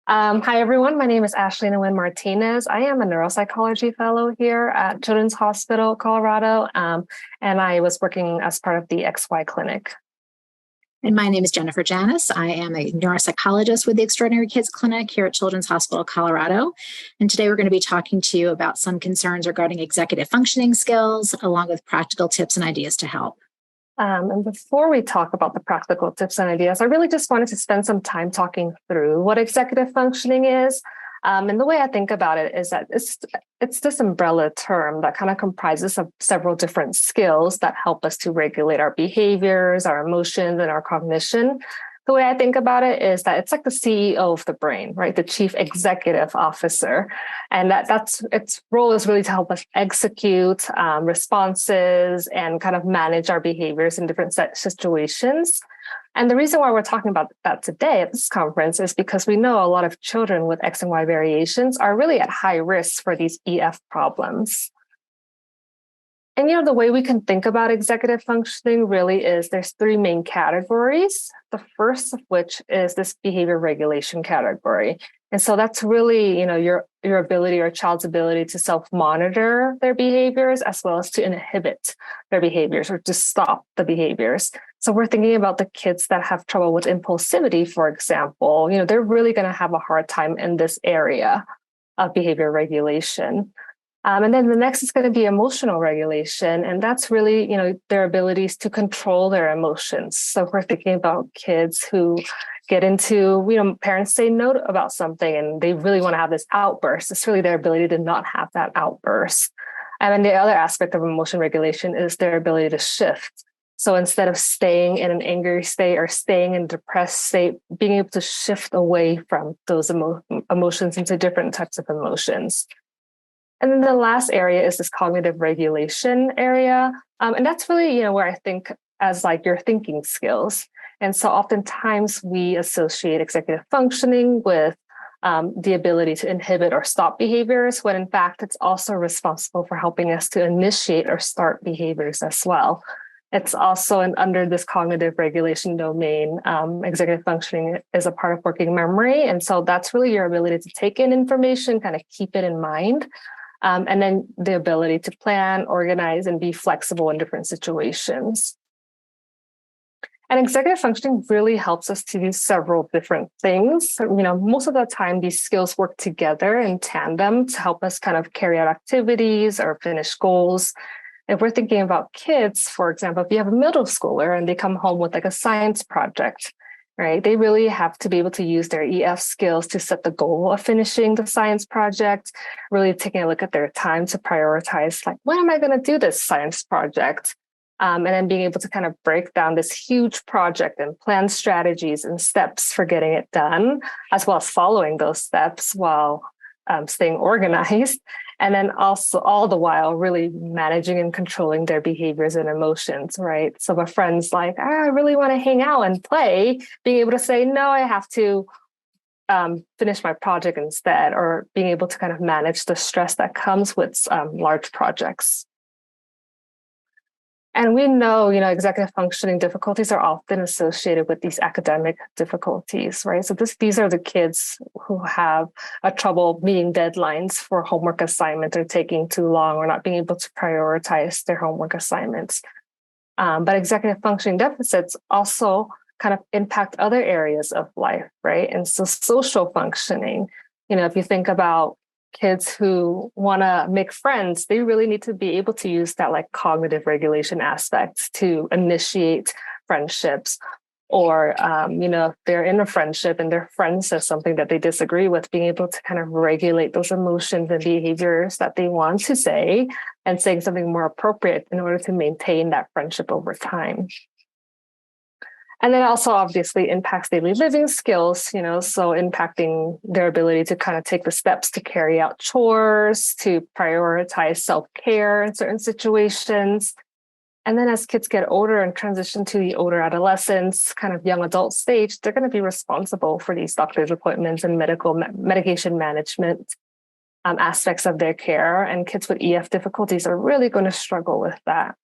Hi, everyone. My name is Ashley Nguyen-Martinez. I am a neuropsychology fellow here at Children's Hospital, Colorado, and I was working as part of the XY clinic. And my name is Janusz. I am a neuropsychologist with the Extraordinary Kids Clinic here at Children's Hospital, Colorado. And today we're going to be talking to you about some concerns regarding executive functioning skills, along with practical tips and ideas to help. And before we talk about the practical tips and ideas, I really just wanted to spend some time talking through what executive functioning is. And the way I think about it is that it's this umbrella term that kind of comprises of several different skills that help us to regulate our behaviors, our emotions, and our cognition. The way I think about it is that it's like the CEO of the brain, right? The chief executive officer. And that's its role is really to help us execute responses and kind of manage our behaviors in different situations. And the reason why we're talking about that today at this conference is because we know a lot of children with X and Y variations are really at high risk for these EF problems. And, the way we can think about executive functioning really is there's three main categories. The first of which is this behavior regulation category. And so that's really, your ability or child's ability to self-monitor their behaviors as well as to inhibit their behaviors or to stop the behaviors. So we're thinking about the kids that have trouble with impulsivity, for example, they're really going to have a hard time in this area of behavior regulation. And then the next is going to be emotional regulation. And that's really, their abilities to control their emotions. So if we're thinking about kids who get into, parents say no about something and they really want to have this outburst. It's really their ability to not have that outburst. And then the other aspect of emotion regulation is their ability to shift. So instead of staying in an angry state or staying in a depressed state, being able to shift away from those emotions into different types of emotions. And then the last area is this cognitive regulation area. And that's really, where I think as like your thinking skills. And so oftentimes we associate executive functioning with the ability to inhibit or stop behaviors, when in fact, it's also responsible for helping us to initiate or start behaviors as well. It's also under this cognitive regulation domain, executive functioning is a part of working memory. And so that's really your ability to take in information, kind of keep it in mind. And then the ability to plan, organize, and be flexible in different situations. And executive functioning really helps us to do several different things. Most of the time, these skills work together in tandem to help us kind of carry out activities or finish goals. If we're thinking about kids, for example, if you have a middle schooler and they come home with like a science project, right? They really have to be able to use their EF skills to set the goal of finishing the science project, really taking a look at their time to prioritize, like, when am I going to do this science project? And then being able to kind of break down this huge project and plan strategies and steps for getting it done, as well as following those steps while staying organized. And then also all the while really managing and controlling their behaviors and emotions, right? So my friend's like, I really want to hang out and play, being able to say, no, I have to finish my project instead, or being able to kind of manage the stress that comes with large projects. And we know, executive functioning difficulties are often associated with these academic difficulties, right? So these are the kids who have a trouble meeting deadlines for homework assignments or taking too long or not being able to prioritize their homework assignments. But executive functioning deficits also kind of impact other areas of life, right? And so social functioning, if you think about kids who want to make friends, they really need to be able to use that like cognitive regulation aspects to initiate friendships. Or, if they're in a friendship and their friend says something that they disagree with, being able to kind of regulate those emotions and behaviors that they want to say and saying something more appropriate in order to maintain that friendship over time. And then also obviously impacts daily living skills, so impacting their ability to kind of take the steps to carry out chores, to prioritize self-care in certain situations. And then as kids get older and transition to the older adolescence, kind of young adult stage, they're going to be responsible for these doctor's appointments and medication management aspects of their care. And kids with EF difficulties are really going to struggle with that.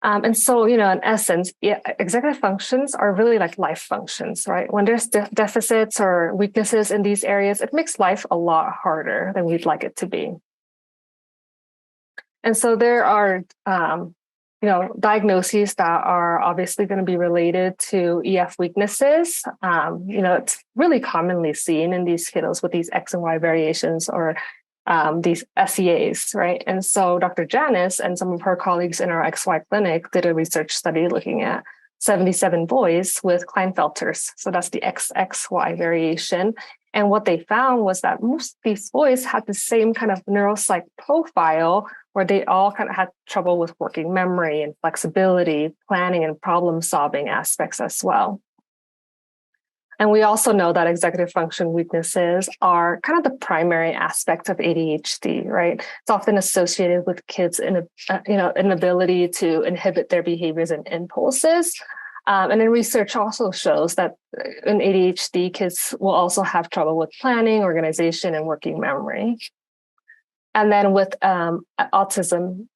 And so, in essence, executive functions are really like life functions, right? When there's deficits or weaknesses in these areas, it makes life a lot harder than we'd like it to be. And so there are, diagnoses that are obviously going to be related to EF weaknesses. It's really commonly seen in these kiddos with these X and Y variations or these SEAs, right? And so Dr. Janusz and some of her colleagues in our XY clinic did a research study looking at 77 boys with Klinefelters. So that's the XXY variation. And what they found was that most of these boys had the same kind of neuropsych profile where they all kind of had trouble with working memory and flexibility, planning and problem solving aspects as well. And we also know that executive function weaknesses are kind of the primary aspect of ADHD, right? It's often associated with kids' inability to inhibit their behaviors and impulses. And then research also shows that in ADHD, kids will also have trouble with planning, organization, and working memory. And then with autism,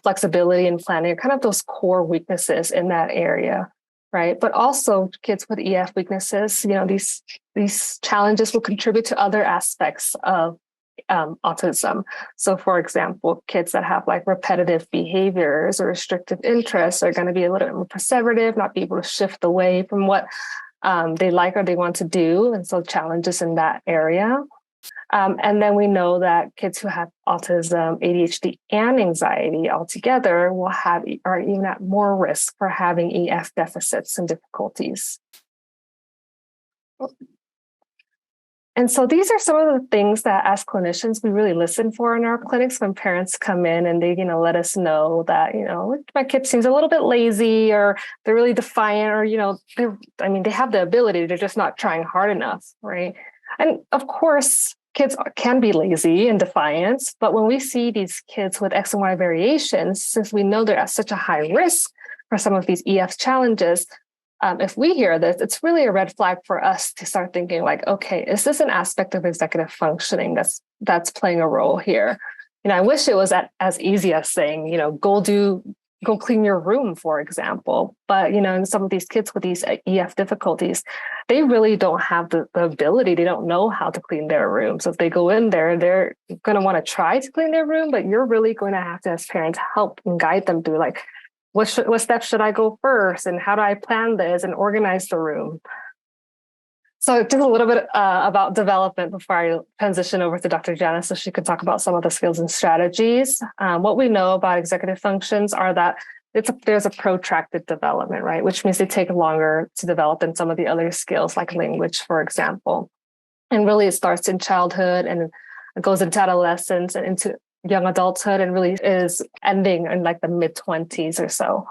flexibility and planning are kind of those core weaknesses in that area. Right. But also kids with EF weaknesses, these challenges will contribute to other aspects of autism. So, for example, kids that have like repetitive behaviors or restrictive interests are going to be a little bit more perseverative, not be able to shift away from what they like or they want to do. And so challenges in that area. And then we know that kids who have autism, ADHD, and anxiety altogether are even at more risk for having EF deficits and difficulties. And so these are some of the things that as clinicians, we really listen for in our clinics when parents come in and they, let us know that, my kid seems a little bit lazy or they're really defiant or, they have the ability, they're just not trying hard enough, right? And of course, kids can be lazy and defiant, but when we see these kids with X and Y variations, since we know they're at such a high risk for some of these EF challenges, if we hear this, it's really a red flag for us to start thinking like, okay, is this an aspect of executive functioning that's playing a role here? I wish it was as easy as saying, go clean your room, for example. But, in some of these kids with these EF difficulties, they really don't have the ability. They don't know how to clean their room. So if they go in there, they're going to want to try to clean their room, but you're really going to have to, as parents, help and guide them through like, what steps should I go first? And how do I plan this and organize the room? So just a little bit about development before I transition over to Dr. Janusz so she could talk about some of the skills and strategies. What we know about executive functions are that there's a protracted development, right? Which means they take longer to develop than some of the other skills like language, for example. And really it starts in childhood and it goes into adolescence and into young adulthood and really is ending in like the mid-20s or so.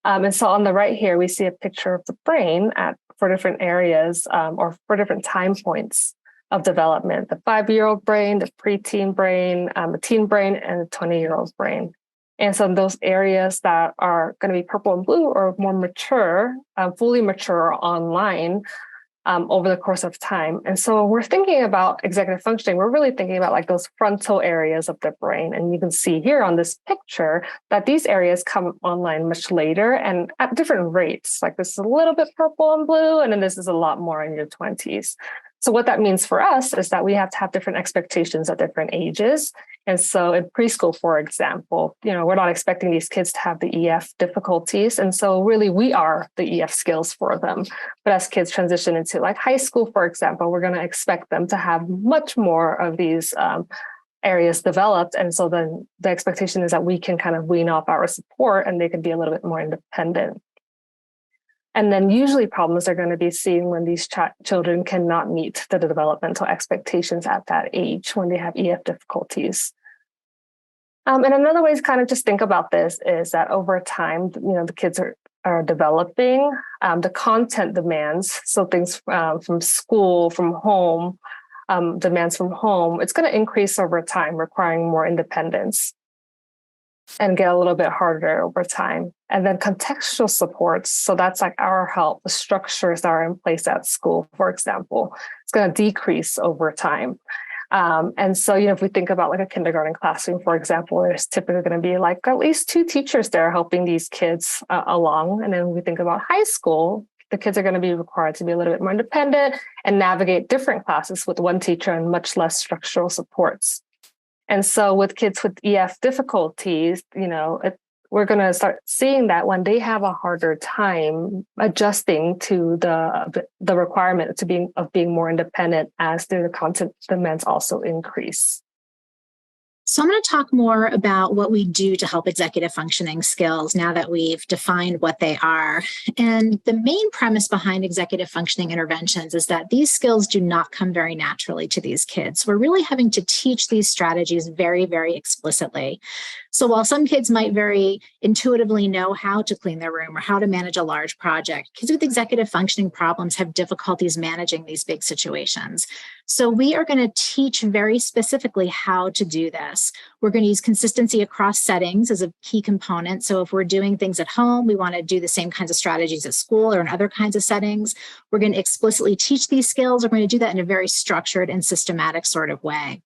And so on the right here, we see a picture of the brain for different areas or for different time points of development, the 5-year-old brain, the preteen brain, the teen brain, and the 20-year-old brain. And so those areas that are going to be purple and blue or more mature, fully mature online over the course of time. And so when we're thinking about executive functioning, we're really thinking about like those frontal areas of the brain. And you can see here on this picture that these areas come online much later and at different rates. Like this is a little bit purple and blue, and then this is a lot more in your 20s. So what that means for us is that we have to have different expectations at different ages. And so in preschool, for example, we're not expecting these kids to have the EF difficulties. And so really we are the EF skills for them. But as kids transition into like high school, for example, we're going to expect them to have much more of these areas developed. And so then the expectation is that we can kind of wean off our support and they can be a little bit more independent. And then usually problems are going to be seen when these children cannot meet the developmental expectations at that age when they have EF difficulties. And another way to kind of just think about this is that over time, the kids are developing the content demands. So things from school, from home, demands from home, it's going to increase over time, requiring more independence and get a little bit harder over time. And then contextual supports. So that's like our help, the structures that are in place at school, for example, it's going to decrease over time. And so, if we think about like a kindergarten classroom, for example, there's typically going to be like at least 2 teachers there helping these kids along. And then when we think about high school, the kids are going to be required to be a little bit more independent and navigate different classes with 1 teacher and much less structural supports. And so with kids with EF difficulties, we're going to start seeing that when they have a harder time adjusting to the requirement of being more independent as their content demands also increase. So I'm going to talk more about what we do to help executive functioning skills now that we've defined what they are. And the main premise behind executive functioning interventions is that these skills do not come very naturally to these kids. We're really having to teach these strategies very, very explicitly. So while some kids might very intuitively know how to clean their room or how to manage a large project, kids with executive functioning problems have difficulties managing these big situations. So we are going to teach very specifically how to do this. We're going to use consistency across settings as a key component. So if we're doing things at home, we want to do the same kinds of strategies at school or in other kinds of settings. We're going to explicitly teach these skills. We're going to do that in a very structured and systematic sort of way.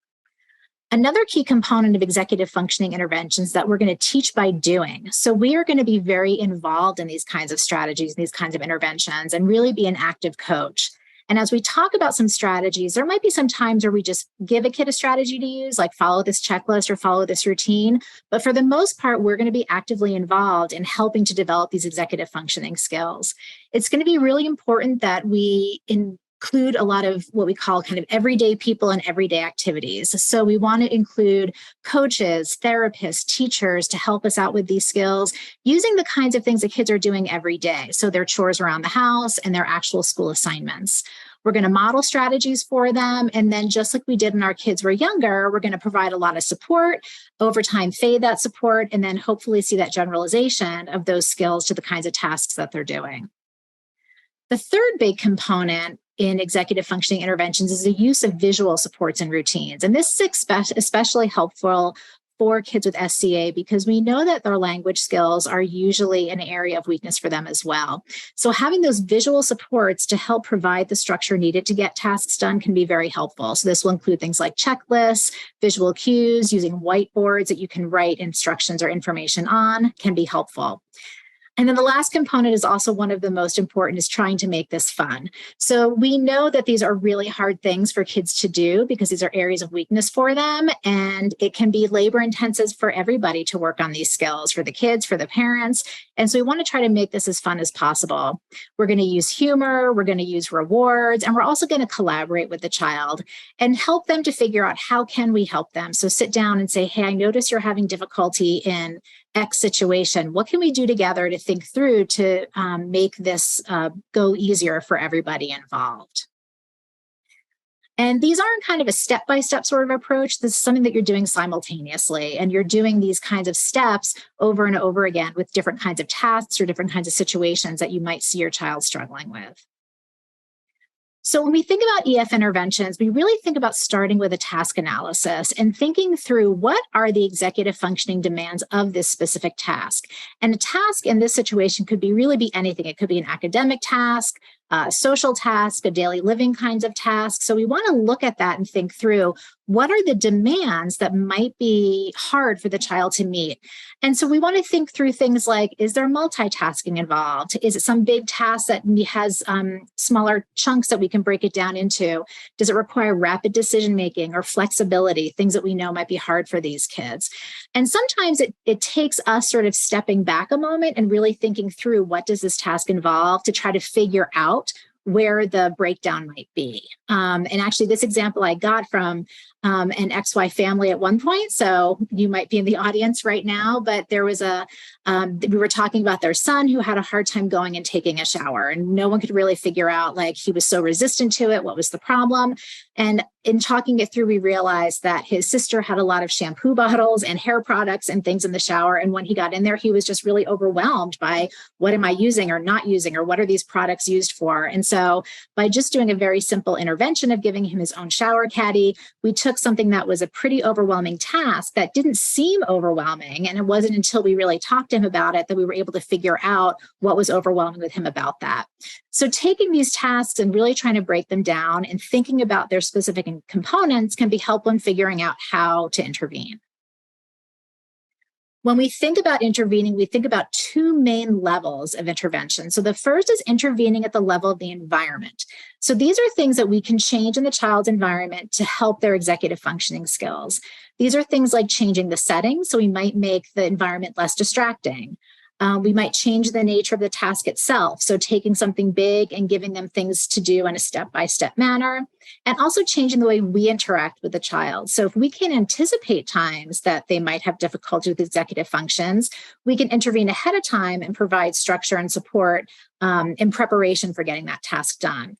Another key component of executive functioning interventions that we're going to teach by doing. So we are going to be very involved in these kinds of strategies, these kinds of interventions, and really be an active coach. And as we talk about some strategies, there might be some times where we just give a kid a strategy to use, like follow this checklist or follow this routine. But for the most part, we're going to be actively involved in helping to develop these executive functioning skills. It's going to be really important that we include a lot of what we call kind of everyday people and everyday activities. So we want to include coaches, therapists, teachers to help us out with these skills using the kinds of things that kids are doing every day. So their chores around the house and their actual school assignments. We're going to model strategies for them. And then just like we did when our kids were younger, we're going to provide a lot of support, over time fade that support, and then hopefully see that generalization of those skills to the kinds of tasks that they're doing. The third big component in executive functioning interventions is the use of visual supports and routines. And this is especially helpful for kids with SCA because we know that their language skills are usually an area of weakness for them as well. So having those visual supports to help provide the structure needed to get tasks done can be very helpful. So this will include things like checklists, visual cues, using whiteboards that you can write instructions or information on can be helpful. And then the last component is also one of the most important, is trying to make this fun. So we know that these are really hard things for kids to do because these are areas of weakness for them. And it can be labor intensive for everybody to work on these skills, for the kids, for the parents. And so we want to try to make this as fun as possible. We're going to use humor, we're going to use rewards, and we're also going to collaborate with the child and help them to figure out how can we help them. So sit down and say, hey, I notice you're having difficulty in X situation. What can we do together to think through to make this go easier for everybody involved? And these aren't kind of a step-by-step sort of approach. This is something that you're doing simultaneously, and you're doing these kinds of steps over and over again with different kinds of tasks or different kinds of situations that you might see your child struggling with. So when we think about EF interventions, we really think about starting with a task analysis and thinking through what are the executive functioning demands of this specific task. And a task in this situation could really be anything. It could be an academic task, a social task, a daily living kinds of tasks. So we want to look at that and think through what are the demands that might be hard for the child to meet. And so we want to think through things like, is there multitasking involved? Is it some big task that has smaller chunks that we can break it down into? Does it require rapid decision-making or flexibility, things that we know might be hard for these kids? And sometimes it takes us sort of stepping back a moment and really thinking through what does this task involve to try to figure out where the breakdown might be. And actually, this example I got from an XY family at one point. So you might be in the audience right now, but there was we were talking about their son who had a hard time going and taking a shower, and no one could really figure out, like, he was so resistant to it. What was the problem? And in talking it through, we realized that his sister had a lot of shampoo bottles and hair products and things in the shower. And when he got in there, he was just really overwhelmed by what am I using or not using, or what are these products used for? And so by just doing a very simple intervention of giving him his own shower caddy, we took something that was a pretty overwhelming task that didn't seem overwhelming. And it wasn't until we really talked to him about it that we were able to figure out what was overwhelming with him about that. So taking these tasks and really trying to break them down and thinking about their specific missing components can be helpful in figuring out how to intervene. When we think about intervening, we think about two main levels of intervention. So the first is intervening at the level of the environment. So these are things that we can change in the child's environment to help their executive functioning skills. These are things like changing the setting. So we might make the environment less distracting. We might change the nature of the task itself. So taking something big and giving them things to do in a step-by-step manner, and also changing the way we interact with the child. So if we can anticipate times that they might have difficulty with executive functions, we can intervene ahead of time and provide structure and support in preparation for getting that task done.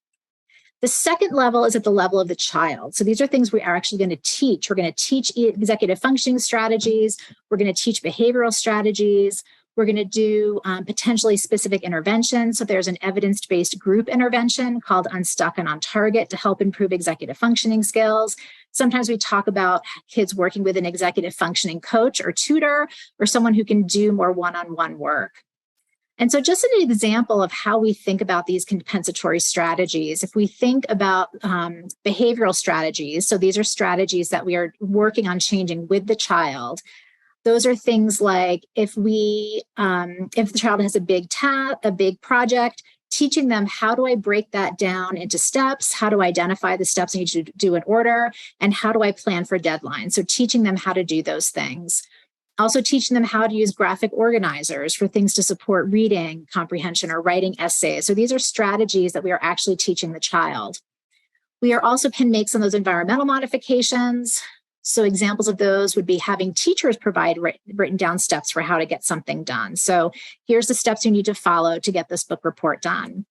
The second level is at the level of the child. So these are things we are actually going to teach. We're going to teach executive functioning strategies. We're going to teach behavioral strategies. We're going to do potentially specific interventions. So there's an evidence-based group intervention called Unstuck and On Target to help improve executive functioning skills. Sometimes we talk about kids working with an executive functioning coach or tutor or someone who can do more one-on-one work. And so just an example of how we think about these compensatory strategies, if we think about behavioral strategies, so these are strategies that we are working on changing with the child. Those are things like if the child has a big project, teaching them how do I break that down into steps, how to identify the steps I need to do in order, and how do I plan for deadlines. So teaching them how to do those things. Also teaching them how to use graphic organizers for things to support reading, comprehension, or writing essays. So these are strategies that we are actually teaching the child. We also can make some of those environmental modifications. So examples of those would be having teachers provide written down steps for how to get something done. So here's the steps you need to follow to get this book report done.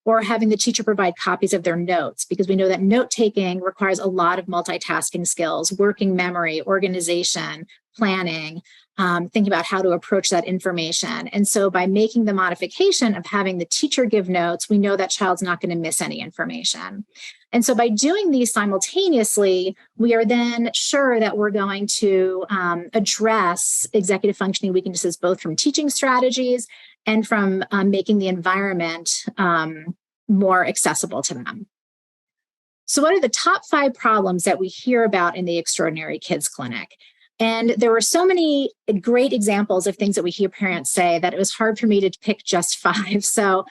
Or having the teacher provide copies of their notes, because we know that note-taking requires a lot of multitasking skills, working memory, organization, planning, thinking about how to approach that information. And so by making the modification of having the teacher give notes, we know that child's not going to miss any information. And so by doing these simultaneously, we are then sure that we're going to address executive functioning weaknesses, both from teaching strategies and from making the environment more accessible to them. So what are the top 5 problems that we hear about in the Extraordinary Kids Clinic? And there were so many great examples of things that we hear parents say that it was hard for me to pick just 5. So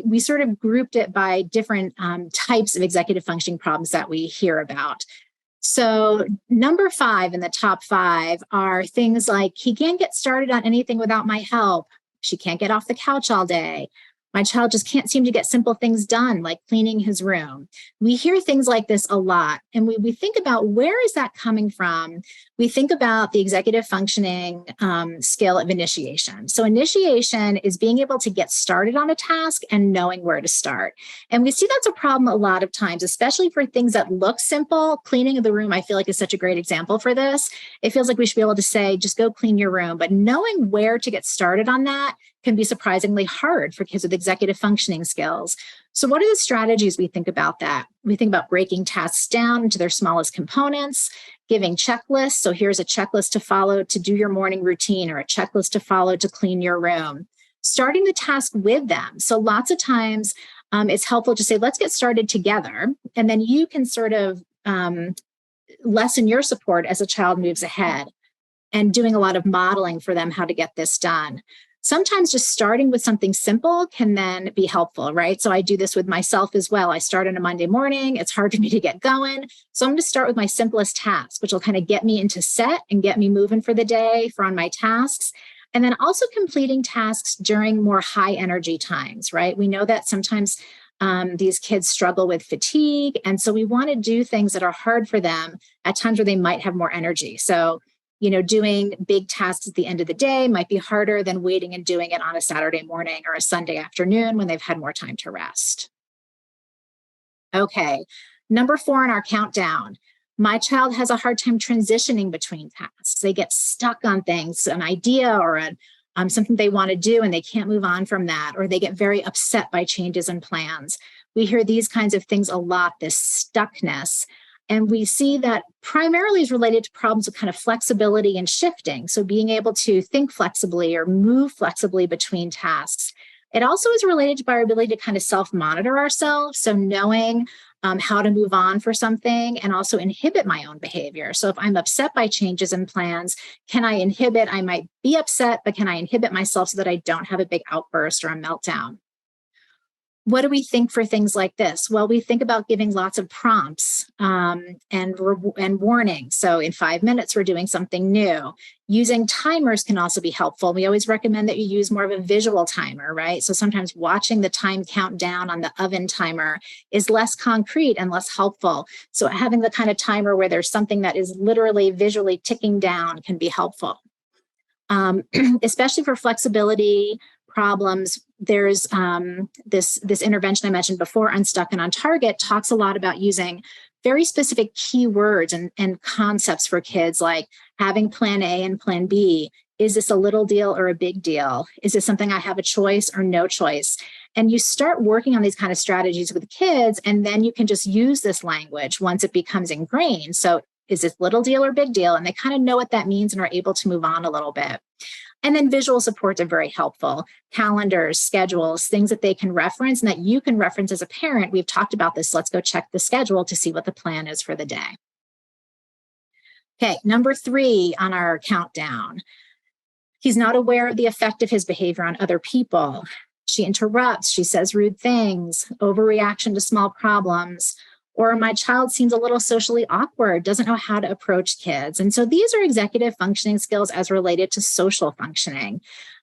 we sort of grouped it by different types of executive functioning problems that we hear about. So number 5 in the top 5 are things like, he can't get started on anything without my help. She can't get off the couch all day. My child just can't seem to get simple things done, like cleaning his room. We hear things like this a lot. And we think about, where is that coming from? We think about the executive functioning skill of initiation. So initiation is being able to get started on a task and knowing where to start. And we see that's a problem a lot of times, especially for things that look simple. Cleaning of the room, I feel like, is such a great example for this. It feels like we should be able to say, just go clean your room. But knowing where to get started on that can be surprisingly hard for kids with executive functioning skills. So what are the strategies we think about that? We think about breaking tasks down into their smallest components, giving checklists. So here's a checklist to follow to do your morning routine, or a checklist to follow to clean your room. Starting the task with them. So lots of times it's helpful to say, let's get started together. And then you can sort of lessen your support as a child moves ahead, and doing a lot of modeling for them how to get this done. Sometimes just starting with something simple can then be helpful, right? So I do this with myself as well. I start on a Monday morning. It's hard for me to get going. So I'm going to start with my simplest task, which will kind of get me into set and get me moving for the day on my tasks. And then also completing tasks during more high energy times, right? We know that sometimes these kids struggle with fatigue. And so we want to do things that are hard for them at times where they might have more energy. So doing big tasks at the end of the day might be harder than waiting and doing it on a Saturday morning or a Sunday afternoon when they've had more time to rest. Okay, number 4 in our countdown. My child has a hard time transitioning between tasks. They get stuck on things, an idea or something they want to do, and they can't move on from that, or they get very upset by changes in plans. We hear these kinds of things a lot, this stuckness. And we see that primarily is related to problems with kind of flexibility and shifting. So being able to think flexibly or move flexibly between tasks. It also is related to our ability to kind of self-monitor ourselves. So knowing how to move on for something, and also inhibit my own behavior. So if I'm upset by changes in plans, can I inhibit? I might be upset, but can I inhibit myself so that I don't have a big outburst or a meltdown? What do we think for things like this? Well, we think about giving lots of prompts and warnings. So in 5 minutes, we're doing something new. Using timers can also be helpful. We always recommend that you use more of a visual timer, right? So sometimes watching the time count down on the oven timer is less concrete and less helpful. So having the kind of timer where there's something that is literally visually ticking down can be helpful. Especially for flexibility problems, there's this intervention I mentioned before, Unstuck and On Target, talks a lot about using very specific keywords and concepts for kids, like having plan A and plan B. Is this a little deal or a big deal? Is this something I have a choice or no choice? And you start working on these kind of strategies with kids, and then you can just use this language once it becomes ingrained. So is this little deal or big deal? And they kind of know what that means and are able to move on a little bit. And then visual supports are very helpful. Calendars, schedules, things that they can reference and that you can reference as a parent. We've talked about this. Let's go check the schedule to see what the plan is for the day. Okay, number 3 on our countdown. He's not aware of the effect of his behavior on other people. She interrupts, she says rude things, overreaction to small problems, or my child seems a little socially awkward, doesn't know how to approach kids. And so these are executive functioning skills as related to social functioning.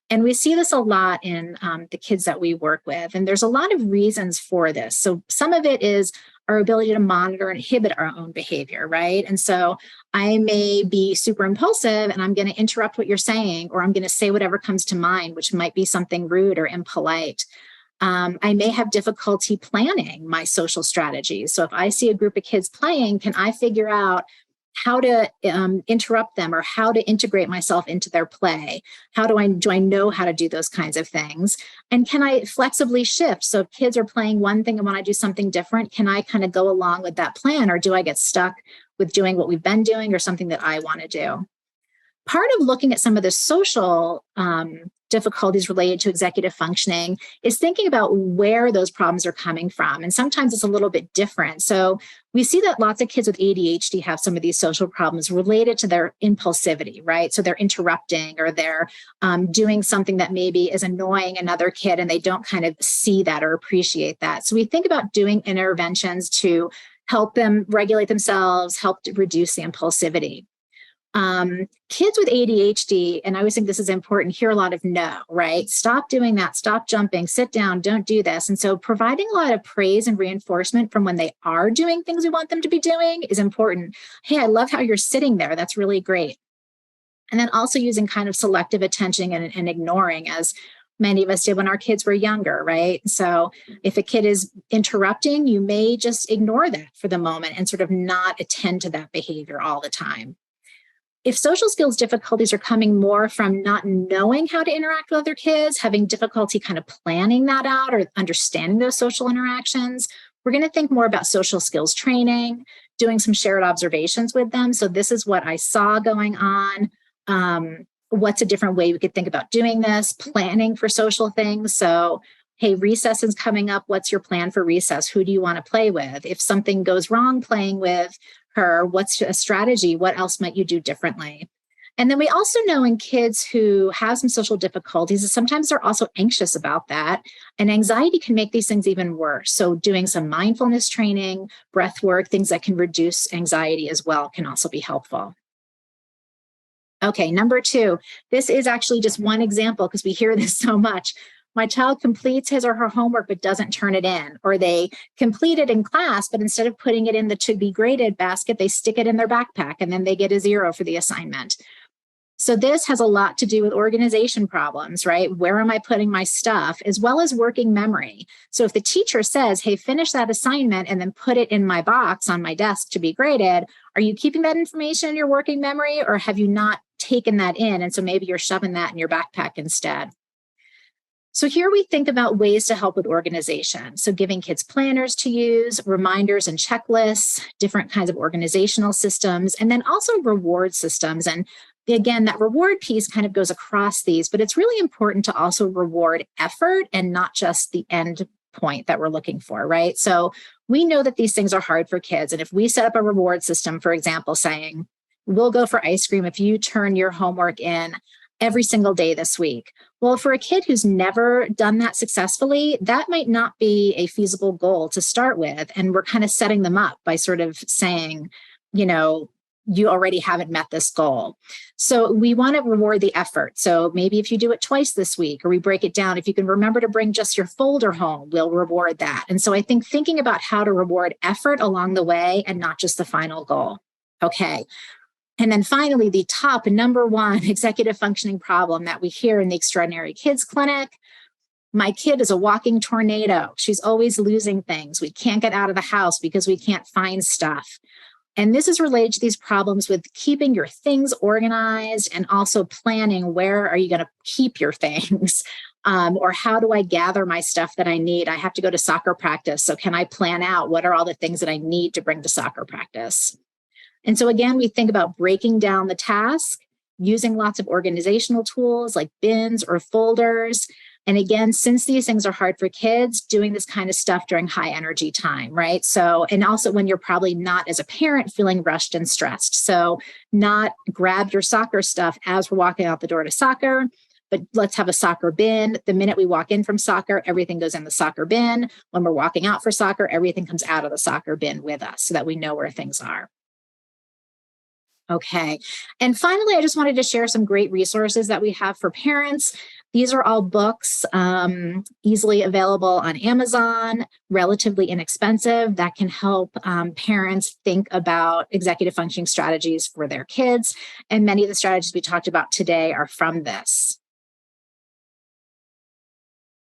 And we see this a lot in the kids that we work with. And there's a lot of reasons for this. So some of it is our ability to monitor and inhibit our own behavior, right? And so I may be super impulsive and I'm going to interrupt what you're saying, or I'm going to say whatever comes to mind, which might be something rude or impolite. I may have difficulty planning my social strategies. So if I see a group of kids playing, can I figure out how to interrupt them or how to integrate myself into their play? Do I know how to do those kinds of things? And can I flexibly shift? So if kids are playing one thing and when I do something different, can I kind of go along with that plan, or do I get stuck with doing what we've been doing or something that I want to do? Part of looking at some of the social difficulties related to executive functioning is thinking about where those problems are coming from. And sometimes it's a little bit different. So we see that lots of kids with ADHD have some of these social problems related to their impulsivity, right? So they're interrupting, or they're doing something that maybe is annoying another kid and they don't kind of see that or appreciate that. So we think about doing interventions to help them regulate themselves, help to reduce the impulsivity. Kids with ADHD, and I always think this is important, hear a lot of no, right? Stop doing that, stop jumping, sit down, don't do this. And so providing a lot of praise and reinforcement from when they are doing things we want them to be doing is important. Hey, I love how you're sitting there. That's really great. And then also using kind of selective attention and ignoring, as many of us did when our kids were younger, right? So if a kid is interrupting, you may just ignore that for the moment and sort of not attend to that behavior all the time. If social skills difficulties are coming more from not knowing how to interact with other kids, having difficulty kind of planning that out or understanding those social interactions, we're going to think more about social skills training, doing some shared observations with them. So this is what I saw going on. What's a different way we could think about doing this? Planning for social things. So, hey, recess is coming up. What's your plan for recess? Who do you want to play with? If something goes wrong playing with her, what's a strategy? What else might you do differently? And then we also know in kids who have some social difficulties, that sometimes they're also anxious about that. And anxiety can make these things even worse. So doing some mindfulness training, breath work, things that can reduce anxiety as well can also be helpful. Okay, number 2, this is actually just one example because we hear this so much. My child completes his or her homework but doesn't turn it in, or they complete it in class, but instead of putting it in the to be graded basket, they stick it in their backpack and then they get a 0 for the assignment. So this has a lot to do with organization problems, right? Where am I putting my stuff, as well as working memory? So if the teacher says, hey, finish that assignment and then put it in my box on my desk to be graded, are you keeping that information in your working memory, or have you not taken that in? And so maybe you're shoving that in your backpack instead. So here we think about ways to help with organization. So giving kids planners to use, reminders and checklists, different kinds of organizational systems, and then also reward systems. And again, that reward piece kind of goes across these, but it's really important to also reward effort and not just the end point that we're looking for, right? So we know that these things are hard for kids. And if we set up a reward system, for example, saying, we'll go for ice cream if you turn your homework in every single day this week. Well, for a kid who's never done that successfully, that might not be a feasible goal to start with. And we're kind of setting them up by sort of saying, you already haven't met this goal. So we want to reward the effort. So maybe if you do it twice this week, or we break it down, if you can remember to bring just your folder home, we'll reward that. And so I think thinking about how to reward effort along the way and not just the final goal. Okay. And then finally, the top number one executive functioning problem that we hear in the Extraordinary Kids Clinic: my kid is a walking tornado. She's always losing things. We can't get out of the house because we can't find stuff. And this is related to these problems with keeping your things organized and also planning where are you going to keep your things, or how do I gather my stuff that I need? I have to go to soccer practice. So can I plan out what are all the things that I need to bring to soccer practice? And so again, we think about breaking down the task, using lots of organizational tools like bins or folders. And again, since these things are hard for kids, doing this kind of stuff during high energy time, right? So, and also when you're probably not, as a parent, feeling rushed and stressed. So not grab your soccer stuff as we're walking out the door to soccer, but let's have a soccer bin. The minute we walk in from soccer, everything goes in the soccer bin. When we're walking out for soccer, everything comes out of the soccer bin with us so that we know where things are. Okay. And finally, I just wanted to share some great resources that we have for parents. These are all books easily available on Amazon, relatively inexpensive, that can help parents think about executive functioning strategies for their kids. And many of the strategies we talked about today are from this.